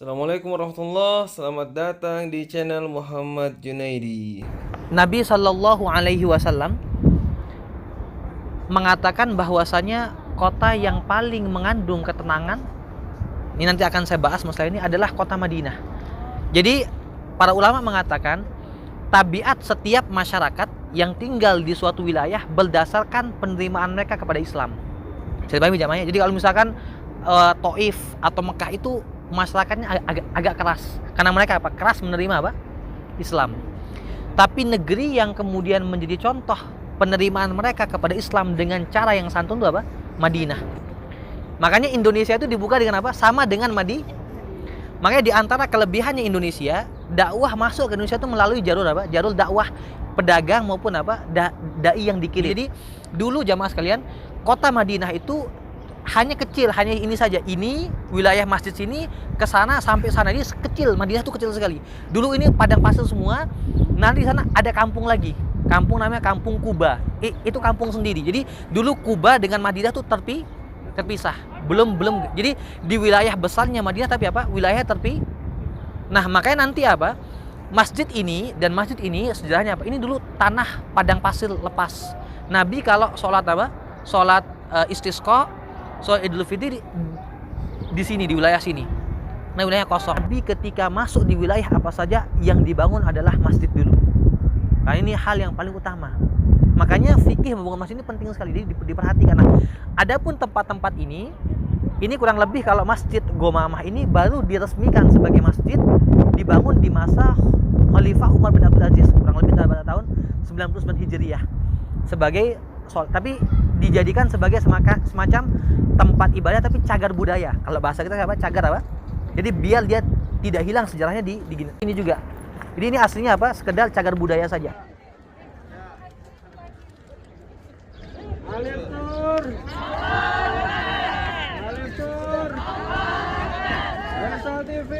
Assalamualaikum warahmatullahi wabarakatuh. Selamat datang di channel Muhammad Junaidi. Nabi Shallallahu Alaihi Wasallam mengatakan bahwasanya kota yang paling mengandung ketenangan, ini nanti akan saya bahas masalah ini, adalah kota Madinah. Jadi para ulama mengatakan tabiat setiap masyarakat yang tinggal di suatu wilayah berdasarkan penerimaan mereka kepada Islam. Saya pahami jamaahnya. Jadi kalau misalkan Taif atau Mekah itu masyarakatnya agak keras, karena mereka apa? Keras menerima apa? Islam. Tapi negeri yang kemudian menjadi contoh penerimaan mereka kepada Islam dengan cara yang santun itu apa? Madinah. Makanya Indonesia itu dibuka dengan apa? Sama dengan Makanya di antara kelebihannya Indonesia, dakwah masuk ke Indonesia itu melalui jalur apa? Jalur dakwah pedagang maupun apa? Dai yang dikirim. Jadi dulu jamaah sekalian, kota Madinah itu hanya kecil, hanya ini saja. Ini wilayah masjid sini ke sana sampai sana, ini kecil. Madinah itu kecil sekali. Dulu ini padang pasir semua. Nanti di sana ada kampung lagi. Kampung namanya Kampung Kuba. Itu kampung sendiri. Jadi dulu Kuba dengan Madinah itu terpisah. Belum. Jadi di wilayah besarnya Madinah, tapi apa? Wilayah Nah, makanya nanti apa? Masjid ini dan masjid ini sejarahnya apa? Ini dulu tanah padang pasir lepas. Nabi kalau sholat apa? Sholat istisqa, sholat Idul Fitri di sini, di wilayah sini. Nah, wilayah kosong. Nabi ketika masuk di wilayah apa saja, yang dibangun adalah masjid dulu. Karena ini hal yang paling utama. Makanya fikih membangun masjid ini penting sekali, jadi diperhatikan. Nah, adapun tempat-tempat ini kurang lebih kalau Masjid Gomamah ini baru diresmikan sebagai masjid, dibangun di masa Khalifah Umar bin Abdul Aziz, kurang lebih pada tahun 99 Hijriah. Tapi dijadikan sebagai semacam tempat ibadah tapi cagar budaya. Kalau bahasa kita apa? Cagar apa? Jadi biar dia tidak hilang sejarahnya di ini juga. Jadi ini aslinya apa? Sekedar cagar budaya saja. Alif Tur. Hersal TV.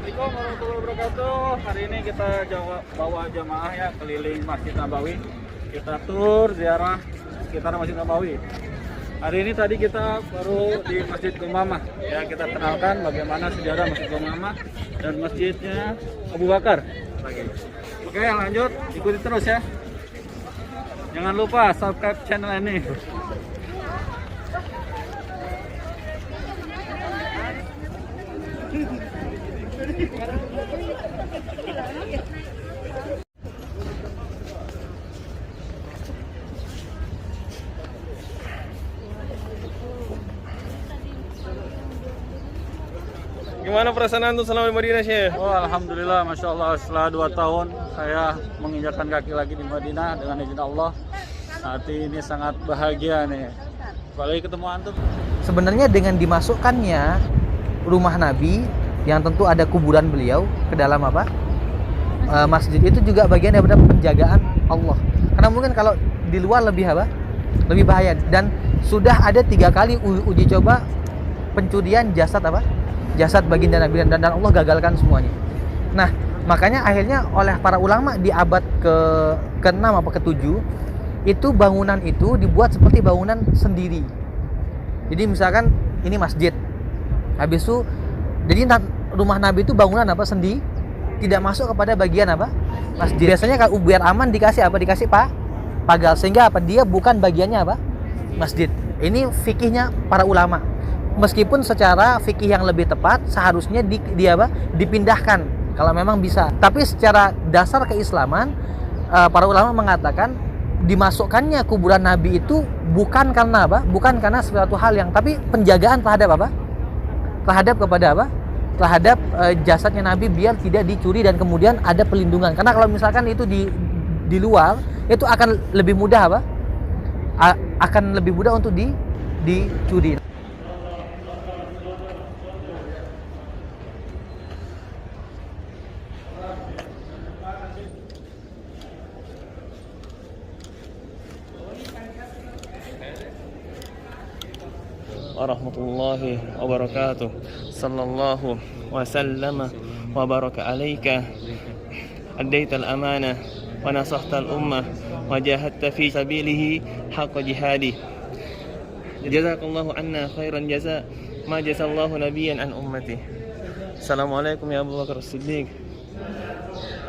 Assalamualaikum warahmatullahi wabarakatuh. Hari ini kita bawa jamaah ya keliling Masjid Nabawi. Kita tur ziarah sekitar Masjid Nabawi. Hari ini tadi kita baru di Masjid Gomamah. Ya, kita kenalkan bagaimana sejarah Masjid Gomamah dan masjidnya Abu Bakar. Oke, lanjut, ikuti terus ya. Jangan lupa subscribe channel ini. Gimana perasaan antum selama di Madinah, Syekh? Oh, alhamdulillah, masya Allah. Setelah 2 tahun saya menginjakkan kaki lagi di Madinah dengan izin Allah. Saat ini sangat bahagia nih. Apalagi ketemu antum. Sebenarnya dengan dimasukkannya rumah Nabi yang tentu ada kuburan beliau ke dalam apa? Masjid itu juga bagian daripada penjagaan Allah. Karena mungkin kalau di luar lebih apa? Lebih bahaya. Dan sudah ada 3 kali uji coba pencurian jasad apa? Jasad baginda Nabi, dan Allah gagalkan semuanya. Nah, makanya akhirnya oleh para ulama di abad ke-6 apa ke-7 itu bangunan itu dibuat seperti bangunan sendiri. Jadi misalkan ini masjid. Habis itu jadi rumah Nabi itu bangunan apa sendiri, tidak masuk kepada bagian apa? Masjid. Biasanya kalau biar aman dikasih apa? Dikasih pagar, sehingga apa? Dia bukan bagiannya apa? Masjid. Ini fikihnya para ulama. Meskipun secara fikih yang lebih tepat seharusnya dipindahkan kalau memang bisa. Tapi secara dasar keislaman, para ulama mengatakan dimasukkannya kuburan Nabi itu bukan karena apa? Bukan karena suatu hal yang, tapi penjagaan terhadap apa? Terhadap jasadnya Nabi biar tidak dicuri dan kemudian ada pelindungan. Karena kalau misalkan itu di luar, itu akan lebih mudah apa? Akan lebih mudah untuk dicuri. Warahmatullahi wabarakatuh. Sallallahu wasallam wa baraka alaika. Addaital amanah wa nasahtal ummah wa jahadta fi sabilihi haqqa jihadi. Jazakallahu anna khairan jaza ma jazallahu nabiyyan an ummati. Assalamualaikum ya Abu Bakar As-Siddiq.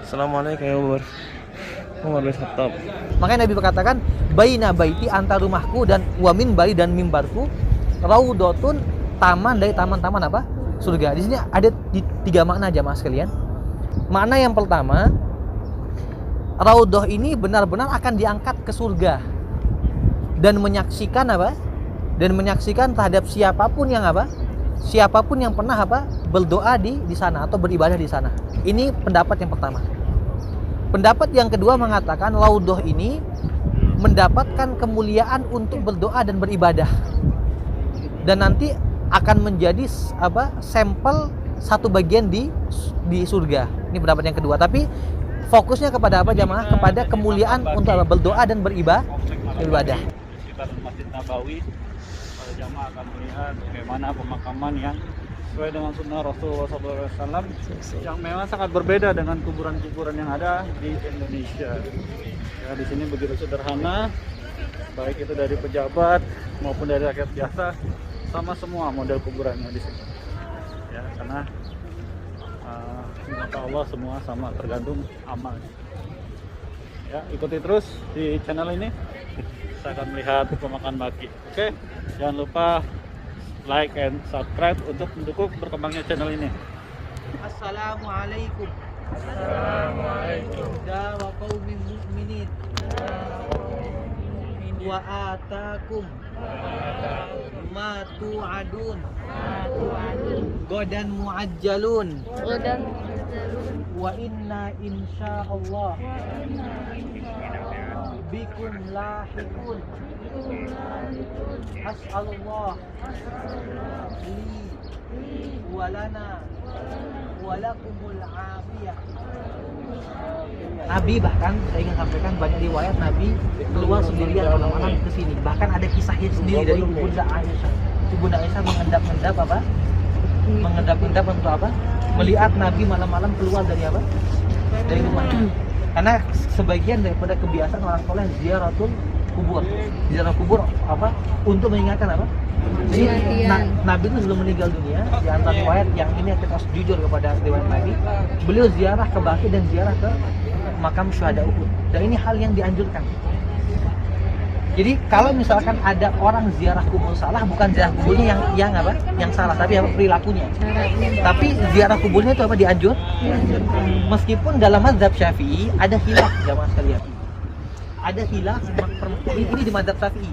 Assalamualaikum ya Umar bin Khattab. Makanya Nabi berkatakan, baina baiti, antara rumahku dan wa minbari dan mimbarku, raudhatun, taman dari taman-taman apa? Surga. Di sini ada tiga makna jamaah sekalian. Makna yang pertama, raudhah ini benar-benar akan diangkat ke surga dan menyaksikan apa? Dan menyaksikan terhadap siapapun yang apa? Siapapun yang pernah apa? Berdoa di sana atau beribadah di sana. Ini pendapat yang pertama. Pendapat yang kedua mengatakan raudhah ini mendapatkan kemuliaan untuk berdoa dan beribadah. Dan nanti akan menjadi apa? Sampel satu bagian di surga. Ini pendapat yang kedua. Tapi fokusnya kepada apa jamaah? Kepada kemuliaan untuk apa? Berdoa dan beribadah. Sekitar Masjid Nabawi, para jamaah akan melihat bagaimana pemakaman yang sesuai dengan sunnah Rasulullah SAW yang memang sangat berbeda dengan kuburan-kuburan yang ada di Indonesia. Ya, di sini begitu sederhana, baik itu dari pejabat maupun dari rakyat biasa, sama semua model kuburannya di sini. Ya, karena mata Allah semua sama, tergantung amal. Ya, ikuti terus di channel ini. Kita akan melihat pemakaman baki. Oke, jangan lupa like and subscribe untuk mendukung berkembangnya channel ini. Assalamualaikum. Assalamualaikum. Dawa qaumin mu'minin. Wa atakum ma tu'adun. Godan mu'ajjalun. Wa inna insyaallah bikum lahiqun. As'alullah li walana walakumul afiyah. Nabi bahkan saya ingin sampaikan banyak riwayat Nabi keluar sendirian malam-malam ke sini. Bahkan ada kisahnya sendiri dari Bunda Aisyah. Bunda Aisyah mengendap-endap apa? Mengendap-endap untuk apa? Melihat Nabi malam-malam keluar dari apa? Dari rumahnya. Karena sebagian daripada kebiasaan orang soleh ziaratul kubur. Ziarah kubur apa? Untuk mengingatkan apa? Jadi Nabi itu sebelum meninggal dunia, di antara riwayat yang ini kita harus jujur kepada riwayat Nabi, beliau ziarah ke Baqi dan ziarah ke makam syuhada Uhud. Dan ini hal yang dianjurkan. Jadi kalau misalkan ada orang ziarah kubur salah, bukan ziarah kuburnya yang apa? Yang salah, tapi apa perilakunya. Tapi ziarah kuburnya itu apa? Dianjur. Meskipun dalam mazhab Syafi'i ada khilaf jamaah sekalian. Ada khilaf ini di mazhab Syafi'i.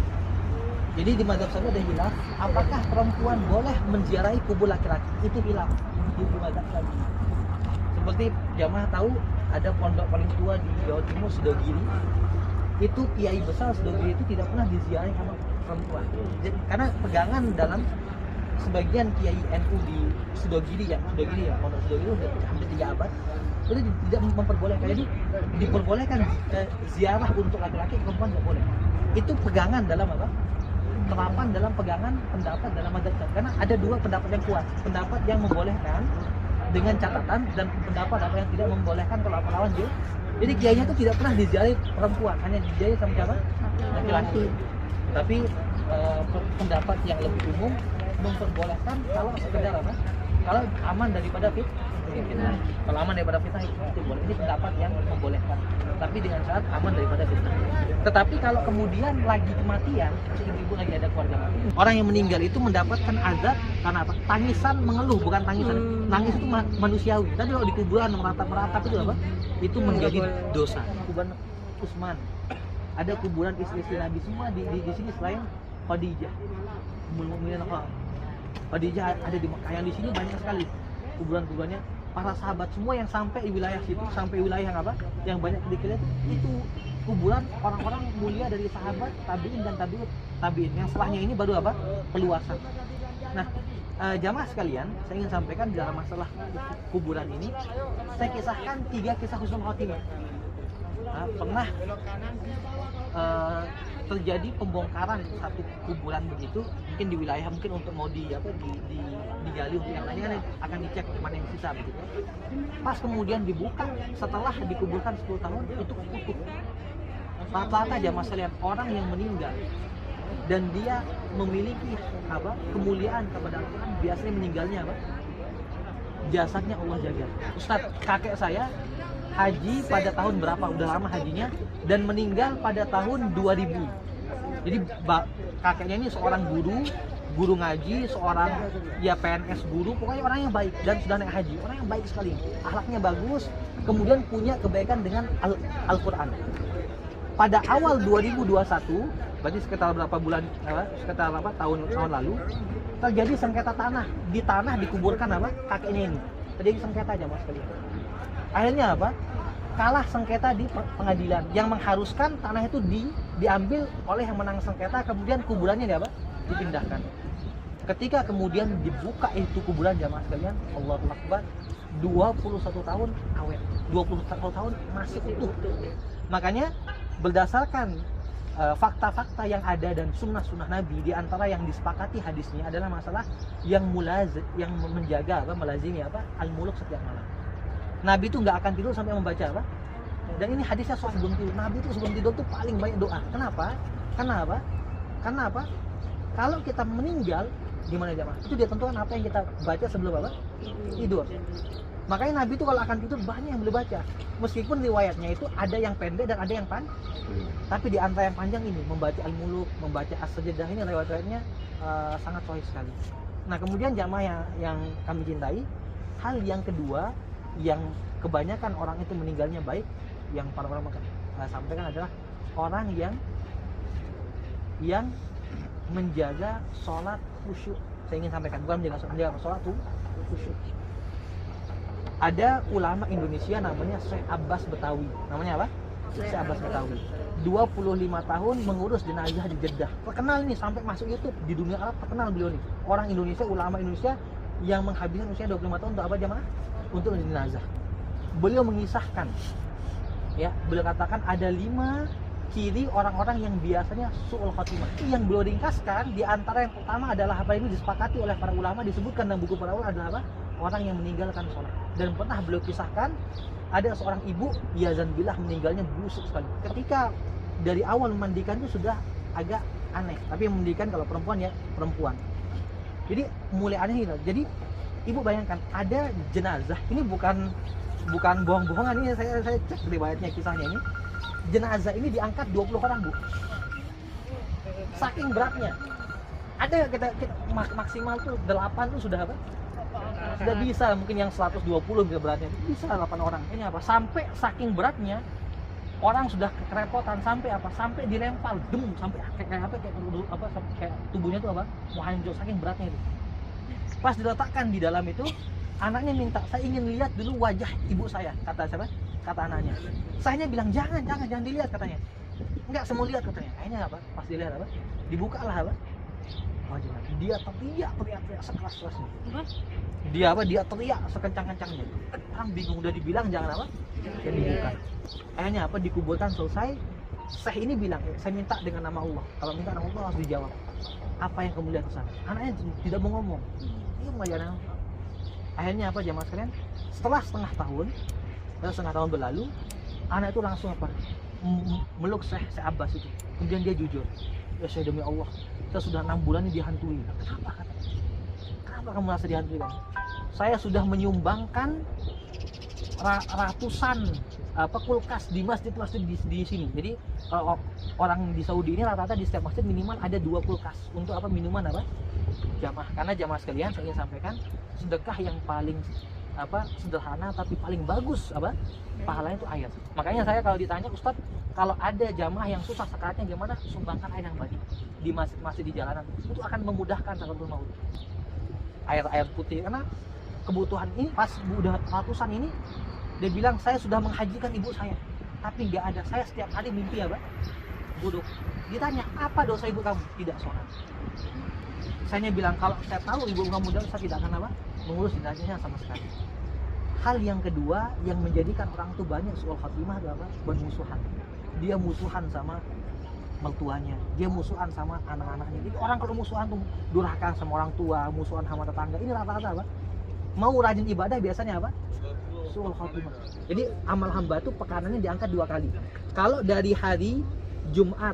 Jadi di mazhab Syafi'i ada khilaf, apakah perempuan boleh menziarahi kubur laki-laki? Itu khilaf di mazhab Syafi'i. Seperti jamaah tahu ada pondok paling tua di Jawa Timur, Sidogiri. Itu kiai besar Sidogiri itu tidak pernah diziarahi sama perempuan. Jadi, karena pegangan dalam sebagian kiai NU di Sidogiri ya, pondok Sidogiri sudah hampir 3 abad, itu tidak memperbolehkan. Jadi diperbolehkan ziarah untuk laki-laki, perempuan tidak boleh. Itu pegangan dalam apa? Terapan dalam pegangan pendapat dalam mazhab. Karena ada 2 pendapat yang kuat, pendapat yang membolehkan dengan catatan dan pendapat apa yang tidak membolehkan kalau apa lawan dia. Jadi kiainya itu tidak pernah diziarahi perempuan, hanya diziarahi sama siapa? Laki-laki. Tapi pendapat yang lebih umum memperbolehkan kalau sekedar apa? Kalau aman daripada fitnah. Kalau aman daripada fitnah itu boleh. Ini pendapat yang membolehkan. Tapi dengan syarat aman daripada fitnah. Tetapi kalau kemudian lagi kematian, ibu lagi ada keluarga mati, orang yang meninggal itu mendapatkan azab karena apa? Tangisan mengeluh, bukan tangisan. Nangis itu manusiawi. Tapi kalau di kuburan meratap-meratap itu apa? Itu menjadi dosa. Kuburan Utsman. Ada kuburan istri-istri Nabi semua di sini selain Khadijah. Ummul Mukminin Khadijah ada di Mekah. Yang di sini banyak sekali kuburan-kuburannya para sahabat semua yang sampai di wilayah situ, sampai wilayah yang apa? Yang banyak dilihat itu kuburan orang-orang mulia dari sahabat, tabi'in dan tabi'in. Yang setelahnya ini baru apa? Peluasan. Nah, jamaah sekalian, saya ingin sampaikan dalam masalah kuburan ini, saya kisahkan 3 kisah husnul khotimah. Pernah terjadi pembongkaran satu kuburan begitu, mungkin di wilayah mungkin untuk mau digali untuk yang lainnya akan dicek mana yang sisa begitu. Pas kemudian dibuka setelah dikuburkan 10 tahun itu utuh. Rata-rata aja masalah orang yang meninggal dan dia memiliki kemuliaan kepada Al-Quran, biasanya meninggalnya jasadnya Allah jaga. Ustaz, kakek saya haji pada tahun berapa, udah lama hajinya, dan meninggal pada tahun 2000. Jadi kakeknya ini seorang guru ngaji, seorang PNS guru, pokoknya orang yang baik dan sudah naik haji, orang yang baik sekali, akhlaknya bagus, kemudian punya kebaikan dengan Al-Quran. Pada awal 2021, berarti sekitar berapa bulan, tahun lalu, terjadi sengketa tanah. Di tanah dikuburkan kakeknya ini. Terjadi sengketa aja mas sekalian. Akhirnya kalah sengketa di pengadilan, yang mengharuskan tanah itu diambil oleh yang menang sengketa, kemudian kuburannya dipindahkan. Ketika kemudian dibuka itu kuburan jamaah sekalian, Allahu Akbar, 21 tahun awet, 21 tahun masih utuh. Makanya berdasarkan fakta-fakta yang ada dan sunnah-sunnah Nabi, di antara yang disepakati hadisnya adalah masalah yang menjaga melazimi al-muluk setiap malam. Nabi itu nggak akan tidur sampai membaca dan ini hadisnya soal sebelum tidur. Nabi itu sebelum tidur tuh paling banyak doa. Kenapa? Kalau kita meninggal gimana jamaah? Itu dia tentukan apa yang kita baca sebelum tidur. Makanya Nabi itu kalau akan tidur banyak yang boleh baca. Meskipun riwayatnya itu ada yang pendek dan ada yang panjang. Tapi di antara yang panjang ini membaca Al-Muluk, membaca As-Sajdah, ini riwayat-riwayatnya sangat sahih sekali. Nah, kemudian jamaah yang kami cintai, hal yang kedua yang kebanyakan orang itu meninggalnya baik, yang para ulama sampaikan adalah orang yang menjaga sholat khusyuk. Saya ingin sampaikan, bukan menjaga sholat tuh khusyuk. Ada ulama Indonesia namanya Syekh Abbas Betawi. Namanya apa? Syekh Abbas Betawi. 25 tahun mengurus jenazah di Jeddah. Terkenal nih sampai masuk YouTube di dunia Arab, terkenal beliau nih. Orang Indonesia, ulama Indonesia yang menghabiskan usia 25 tahun untuk apa jamaah? Untuk jenazah. Beliau mengisahkan, beliau katakan ada 5 ciri orang-orang yang biasanya su'ul khatimah. Yang beliau ringkaskan, di antara yang pertama adalah apa ini disepakati oleh para ulama, disebutkan dalam buku para ulama adalah orang yang meninggalkan sholat. Dan pernah beliau kisahkan ada seorang ibu, yazan billah, meninggalnya busuk sekali. Ketika dari awal memandikan itu sudah agak aneh, tapi yang memandikan kalau perempuan perempuan. Jadi mulai aneh ini. Jadi ibu bayangkan ada jenazah, ini bukan bohong-bohongan, ini saya cek riwayatnya, kisahnya ini. Jenazah ini diangkat 20 orang, Bu. Saking beratnya. Ada kita maksimal tuh 8 tuh sudah apa? Sudah bisa, mungkin yang 120 bisa beratnya. Bisa 8 orang. Ini apa? Sampai saking beratnya orang sudah kerepotan, sampai apa? Sampai dilempar, sampai kayak tubuhnya tuh mau hancur saking beratnya itu. Pas diletakkan di dalam itu, anaknya minta, saya ingin lihat dulu wajah ibu saya. Kata siapa? Kata anaknya. Sayanya bilang jangan dilihat katanya. Enggak, saya mau lihat katanya. Akhirnya apa? Pas dilihat dibukalah wajahnya. Dia teriak sekeras-kerasnya. Dia teriak sekencang-kencangnya. Orang bingung, udah dibilang jangan Jangan dibuka. Akhirnya dikuburkan selesai. Syekh ini bilang, saya minta dengan nama Allah. Kalau minta nama Allah harus dijawab. Apa yang kamu lihat kesana? Anaknya tidak mau ngomong. Ini mengajarkan. Akhirnya jamaah sekalian? Setelah setengah tahun berlalu, anak itu langsung meluk Syekh Abbas itu. Kemudian dia jujur, ya Syekh, demi Allah, saya sudah 6 bulan ini dihantui. Kenapa kamu merasa dihantui? Saya sudah menyumbangkan ratusan kulkas di masjid di sini. Jadi kalau orang di Saudi ini rata-rata di setiap masjid minimal ada 2 kulkas untuk minuman jamaah. Karena jamaah sekalian, saya ingin sampaikan, sedekah yang paling sederhana tapi paling bagus pahalanya itu air. Makanya saya kalau ditanya, Ustadz, kalau ada jamaah yang susah sekaratnya gimana, sumbangkan air yang banyak di masjid di jalanan, itu akan memudahkan sakaratul maut. Air putih, karena kebutuhan ini pas udah ratusan ini, dia bilang saya sudah menghajikan ibu saya, tapi nggak ada. Saya setiap hari mimpi buduk. Ditanya, apa dosa ibu kamu? Tidak sholat. Saya bilang, kalau saya tahu ibu kamu dosa, saya tidak akan mengurus jenazahnya sama sekali. Hal yang kedua yang menjadikan orang itu banyak su'ul khatimah adalah bermusuhan. Dia musuhan sama mertuanya, dia musuhan sama anak-anaknya. Jadi orang kalau musuhan tuh durhaka sama orang tua, musuhan sama tetangga. Ini rata-rata mau rajin ibadah biasanya su'ul khatimah. Jadi amal hamba itu pekanannya diangkat 2 kali. Kalau dari hari Jumat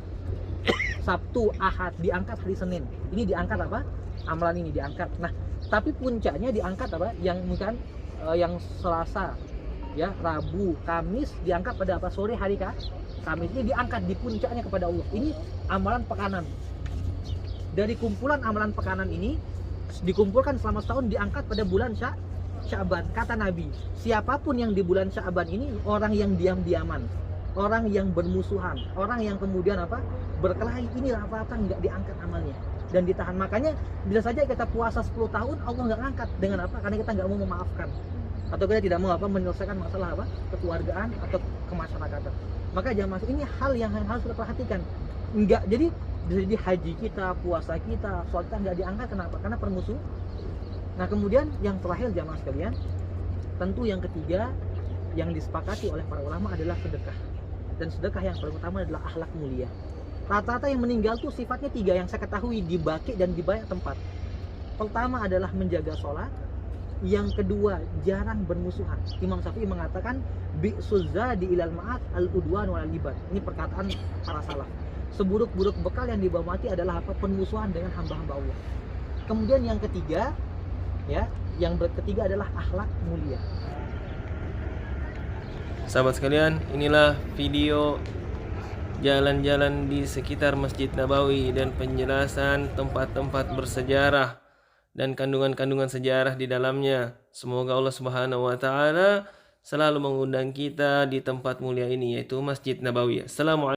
Sabtu, Ahad, diangkat hari Senin. Ini diangkat apa? Amalan ini diangkat. Nah, tapi puncaknya diangkat apa? Yang bukan yang Selasa, ya, Rabu, Kamis diangkat pada apa? Sore hari Kamis. Ini diangkat di puncaknya kepada Allah. Ini amalan pekanan. Dari kumpulan amalan pekanan ini dikumpulkan selama setahun, diangkat pada bulan Sya'ban. Kata Nabi, siapapun yang di bulan Sya'ban ini orang yang diam-diaman, orang yang bermusuhan, orang yang kemudian apa? Berkelahi, ini rata-rata nggak diangkat amalnya dan ditahan. Makanya bisa saja kita puasa 10 tahun Allah nggak angkat. Dengan apa? Karena kita nggak mau memaafkan, atau kita tidak mau apa? Menyelesaikan masalah apa? Kekeluargaan atau kemasyarakatan. Maka jamaah, ini hal yang harus kita perhatikan. Enggak, jadi haji kita, puasa kita, sholat kita nggak diangkat. Kenapa? Karena permusuh. Nah, kemudian yang terakhir jamaah sekalian, tentu yang ketiga yang disepakati oleh para ulama adalah sedekah. Dan sedekah yang paling utama adalah akhlak mulia. Rata-rata yang meninggal tuh sifatnya 3 yang saya ketahui di baki dan di banyak tempat. Pertama adalah menjaga sholat. Yang kedua, jarang bermusuhan. Imam Syafi'i mengatakan bi'suzza di ilal ma'at al-udwan wal libat. Ini perkataan para salaf. Seburuk-buruk bekal yang dibawa mati adalah apa? Permusuhan dengan hamba-hamba Allah. Kemudian yang ketiga, ya, yang ketiga adalah akhlak mulia. Sahabat sekalian, inilah video jalan-jalan di sekitar Masjid Nabawi dan penjelasan tempat-tempat bersejarah dan kandungan-kandungan sejarah di dalamnya. Semoga Allah Subhanahu wa taala selalu mengundang kita di tempat mulia ini, yaitu Masjid Nabawi. Assalamualaikum.